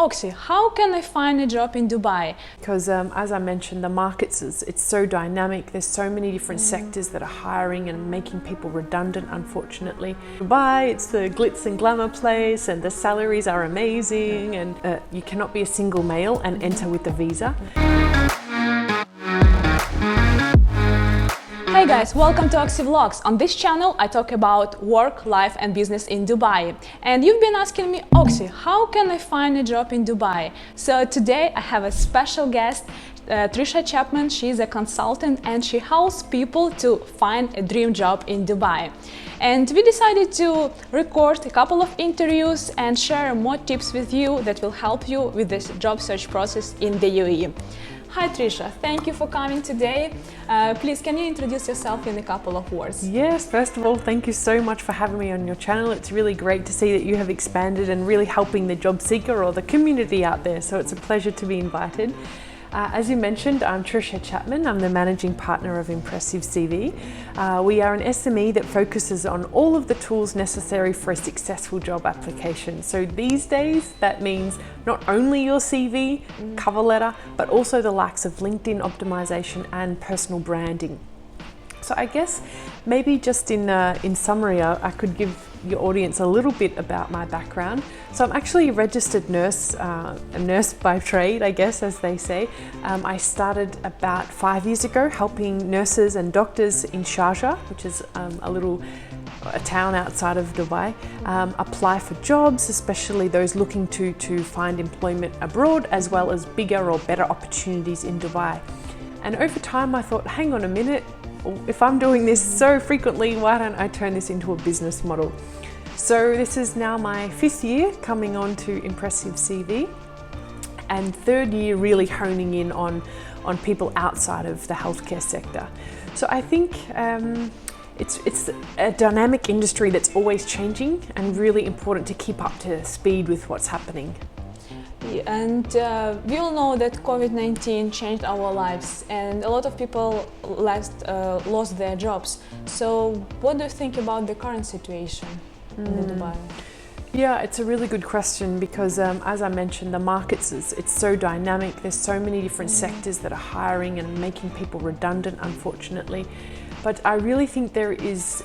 Oxy, how can I find a job in Dubai? Because as I mentioned, the markets, it's so dynamic. There's so many different sectors that are hiring and making people redundant, unfortunately. Dubai, it's the glitz and glamour place, and the salaries are amazing, and you cannot be a single male and enter with a visa. Hey guys, welcome to Oxy Vlogs. On this channel I talk about work, life and business in Dubai. And you've been asking me, Oxy, how can I find a job in Dubai? So today I have a special guest, Trisha Chapman. She's a consultant and she helps people to find a dream job in Dubai. And we decided to record a couple of interviews and share more tips with you that will help you with this job search process in the UAE. Hi Trisha, thank you for coming today. Please, can you introduce yourself in a couple of words? Yes, first of all, thank you so much for having me on your channel. It's really great to see that you have expanded and really helping the job seeker or the community out there. So it's a pleasure to be invited. As you mentioned, I'm Trisha Chapman. I'm the managing partner of impressiveCV. We are an SME that focuses on all of the tools necessary for a successful job application. So these days, that means not only your CV, cover letter, but also the likes of LinkedIn optimization and personal branding. So I guess maybe just in summary, I could give your audience a little bit about my background. So I'm actually a registered nurse, a nurse by trade, I guess, as they say. I started about 5 years ago helping nurses and doctors in Sharjah, which is a town outside of Dubai, apply for jobs, especially those looking to find employment abroad, as well as bigger or better opportunities in Dubai. And over time I thought, hang on a minute, if I'm doing this so frequently, why don't I turn this into a business model? So this is now my 5th year coming on to impressiveCV, and 3rd year really honing in on people outside of the healthcare sector. So I think it's a dynamic industry that's always changing and really important to keep up to speed with what's happening. And we all know that COVID-19 changed our lives and a lot of people lost their jobs. So what do you think about the current situation in Dubai? Yeah, it's a really good question because as I mentioned, the markets, it's so dynamic. There's so many different sectors that are hiring and making people redundant, unfortunately. But I really think there is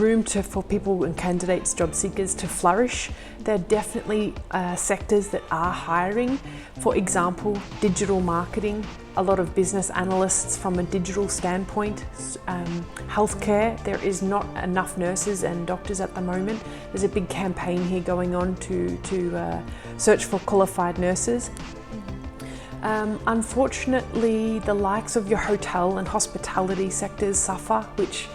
room for people and candidates, job seekers to flourish. There are definitely sectors that are hiring. For example, digital marketing, a lot of business analysts from a digital standpoint. Healthcare, there is not enough nurses and doctors at the moment. There's a big campaign here going on to search for qualified nurses. Unfortunately, the likes of your hotel and hospitality sectors suffer, which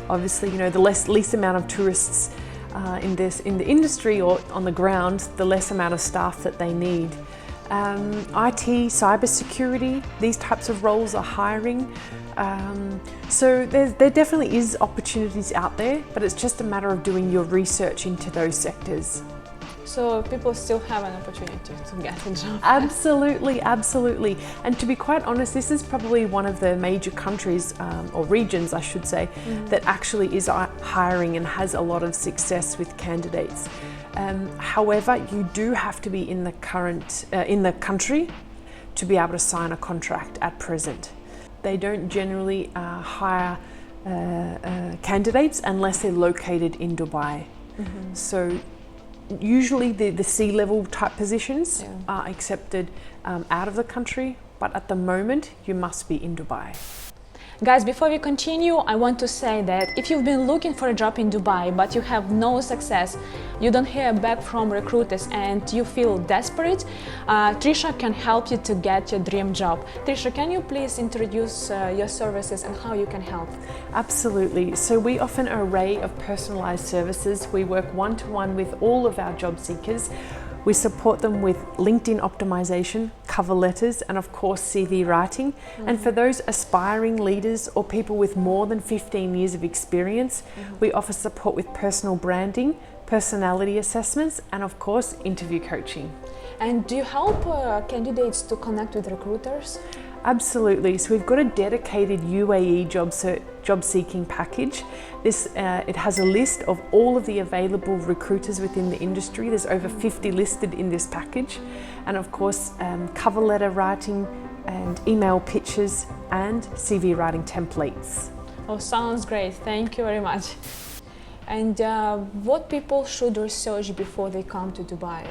obviously, the least amount of tourists in the industry or on the ground, the less amount of staff that they need. IT, cybersecurity, these types of roles are hiring. So there definitely is opportunities out there, but it's just a matter of doing your research into those sectors. So people still have an opportunity to get a job. Absolutely, absolutely. And to be quite honest, this is probably one of the major countries, or regions I should say, that actually is hiring and has a lot of success with candidates. However, you do have to be in the country to be able to sign a contract at present. They don't generally hire candidates unless they're located in Dubai. So usually the C-level type positions are accepted out of the country, but at the moment you must be in Dubai. Guys, before we continue, I want to say that if you've been looking for a job in Dubai but you have no success, you don't hear back from recruiters and you feel desperate, Trisha can help you to get your dream job. Trisha, can you please introduce your services and how you can help? Absolutely. So we offer an array of personalized services. We work one-to-one with all of our job seekers. We support them with LinkedIn optimization, cover letters, and of course CV writing. And for those aspiring leaders or people with more than 15 years of experience, we offer support with personal branding, personality assessments, and of course interview coaching. And do you help candidates to connect with recruiters? Absolutely. So we've got a dedicated UAE job seeking package. It has a list of all of the available recruiters within the industry. There's over 50 listed in this package, and of course cover letter writing and email pitches and CV writing templates. Oh, sounds great. Thank you very much. And what people should research before they come to Dubai?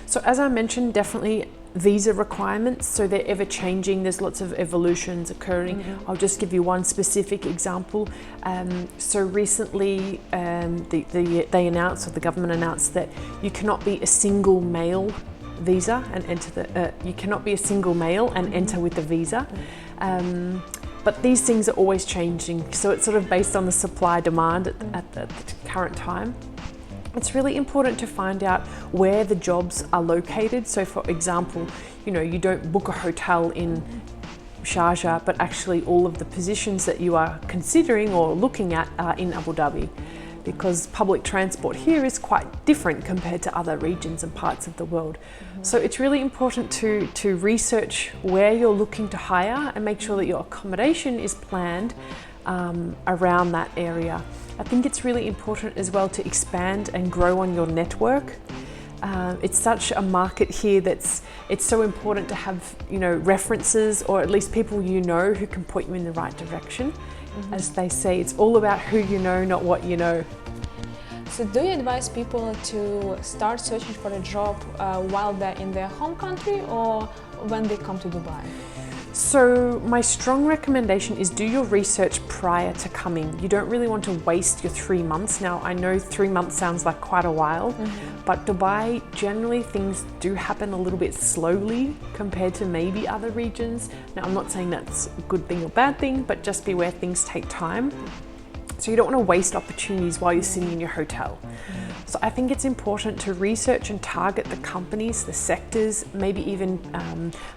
So as I mentioned, definitely visa requirements, so they're ever changing. There's lots of evolutions occurring. I'll just give you one specific example. So recently they announced, or the government announced, that you cannot be a single male visa and enter you cannot be a single male and enter with the visa. But these things are always changing, so it's sort of based on the supply demand at the current time. It's really important to find out where the jobs are located. So for example, you don't book a hotel in Sharjah, but actually all of the positions that you are considering or looking at are in Abu Dhabi, because public transport here is quite different compared to other regions and parts of the world. So it's really important to research where you're looking to hire and make sure that your accommodation is planned around that area. I think it's really important as well to expand and grow on your network. It's such a market here it's so important to have references, or at least people who can point you in the right direction. As they say, it's all about who you know, not what you know. So do you advise people to start searching for a job while they're in their home country or when they come to Dubai? So my strong recommendation is do your research prior to coming. You don't really want to waste your 3 months. Now, I know 3 months sounds like quite a while, but Dubai, generally things do happen a little bit slowly compared to maybe other regions. Now, I'm not saying that's a good thing or bad thing, but just beware, things take time. So you don't want to waste opportunities while you're sitting in your hotel. So I think it's important to research and target the companies, the sectors, maybe even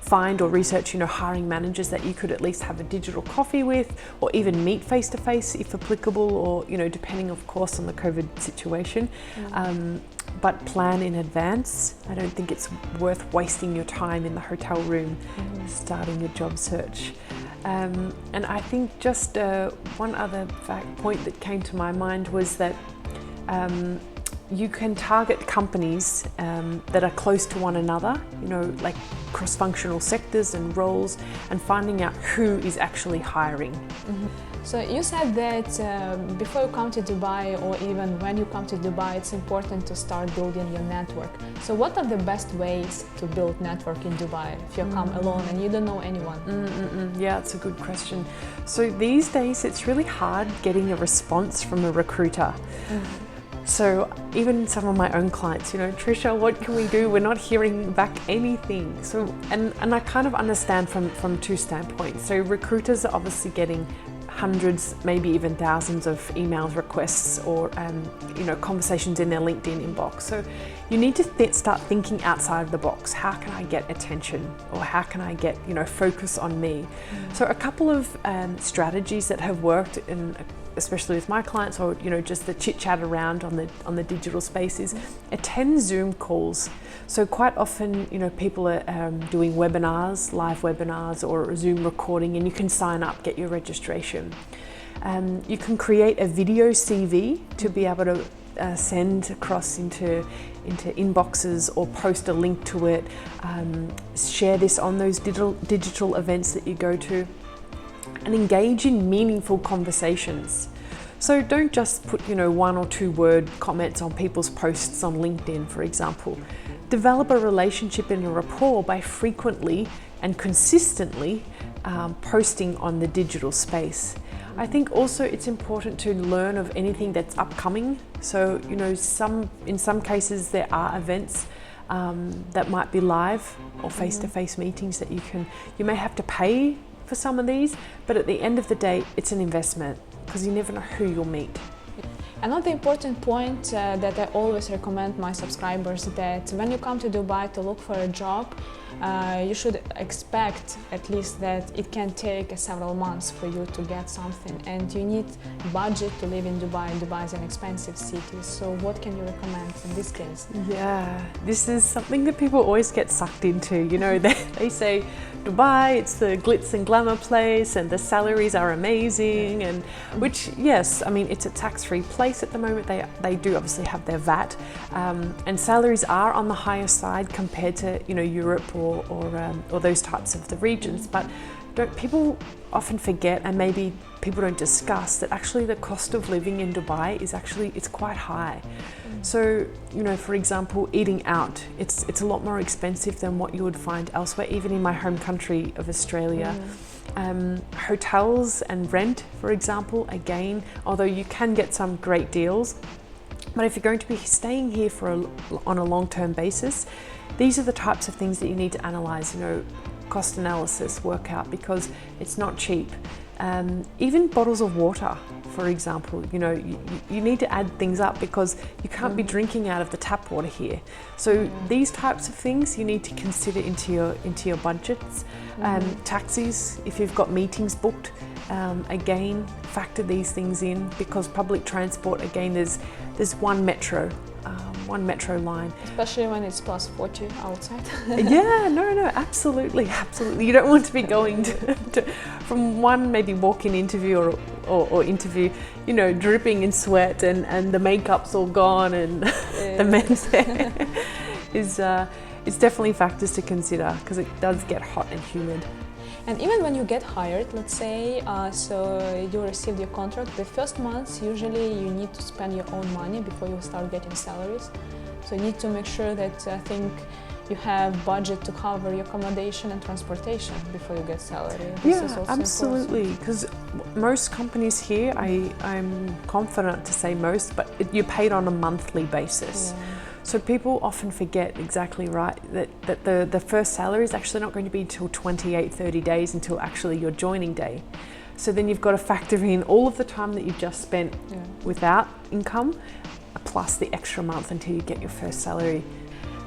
find or research, hiring managers that you could at least have a digital coffee with, or even meet face to face if applicable, or, depending of course on the COVID situation. But plan in advance. I don't think it's worth wasting your time in the hotel room starting your job search. And I think just one other point that came to my mind was that you can target companies that are close to one another, like cross-functional sectors and roles, and finding out who is actually hiring. So you said that before you come to Dubai, or even when you come to Dubai, it's important to start building your network. So what are the best ways to build network in Dubai if you come alone and you don't know anyone? Yeah, it's a good question. So these days it's really hard getting a response from a recruiter. So even some of my own clients, Trisha, what can we do? We're not hearing back anything. So, and I kind of understand from two standpoints. So recruiters are obviously getting hundreds, maybe even thousands of emails, requests, or conversations in their LinkedIn inbox. So you need to start thinking outside of the box. How can I get attention, or how can I get focus on me? So a couple of strategies that have worked, especially with my clients, or just the chit chat around on the digital spaces, attend Zoom calls. So quite often people are doing webinars, live webinars, or Zoom recording, and you can sign up, get your registration. You can create a video CV to be able to send across into inboxes, or post a link to it, share this on those digital events that you go to, and engage in meaningful conversations. So don't just put 1 or 2 word comments on people's posts on LinkedIn, for example. Develop a relationship and a rapport by frequently and consistently posting on the digital space. I think also it's important to learn of anything that's upcoming. So in some cases there are events that might be live, or face-to-face meetings that you may have to pay for some of these, but at the end of the day, it's an investment, because you never know who you'll meet. Another important point that I always recommend my subscribers, that when you come to Dubai to look for a job, you should expect at least that it can take several months for you to get something, and you need budget to live in Dubai. Dubai is an expensive city, so what can you recommend in this case? Yeah, this is something that people always get sucked into. You know, they say Dubai, it's the glitz and glamour place and the salaries are amazing, and which, yes, I mean, it's a tax-free place at the moment. They do obviously have their VAT, and salaries are on the higher side compared to, you know, Europe or those types of the regions. But people often forget, and maybe people don't discuss, that actually the cost of living in Dubai is actually, it's quite high. So, you know, for example, eating out, it's a lot more expensive than what you would find elsewhere, even in my home country of Australia. Hotels and rent, for example, again, although you can get some great deals, but if you're going to be staying here on a long-term basis, these are the types of things that you need to analyze, you know, cost analysis, work out, because it's not cheap. Even bottles of water, for example, you know, you need to add things up because you can't be drinking out of the tap water here. So these types of things you need to consider into your budgets. Taxis, if you've got meetings booked, again, factor these things in, because public transport, again, there's one metro line. Especially when it's plus 40 outside. Yeah, no, absolutely. You don't want to be going from one maybe walk-in interview or interview, you know, dripping in sweat and the makeup's all gone and the men's hair it's definitely factors to consider, because it does get hot and humid. And even when you get hired, let's say, so you received your contract, the first months usually you need to spend your own money before you start getting salaries. So you need to make sure that I think you have budget to cover your accommodation and transportation before you get salary. This is also absolutely, because most companies here, I'm confident to say most, but you're paid on a monthly basis. Yeah. So people often forget, exactly right, that the first salary is actually not going to be until 28, 30 days until actually your joining day. So then you've got to factor in all of the time that you've just spent without income, plus the extra month until you get your first salary.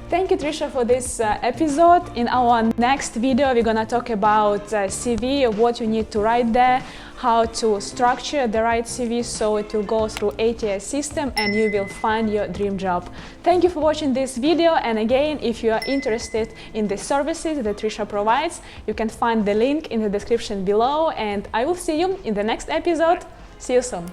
Thank you, Trisha, for this episode. In our next video, we're gonna talk about CV, what you need to write there, how to structure the right CV so it will go through ATS system and you will find your dream job. Thank you for watching this video, and again, if you are interested in the services that Trisha provides, you can find the link in the description below, and I will see you in the next episode. See you soon.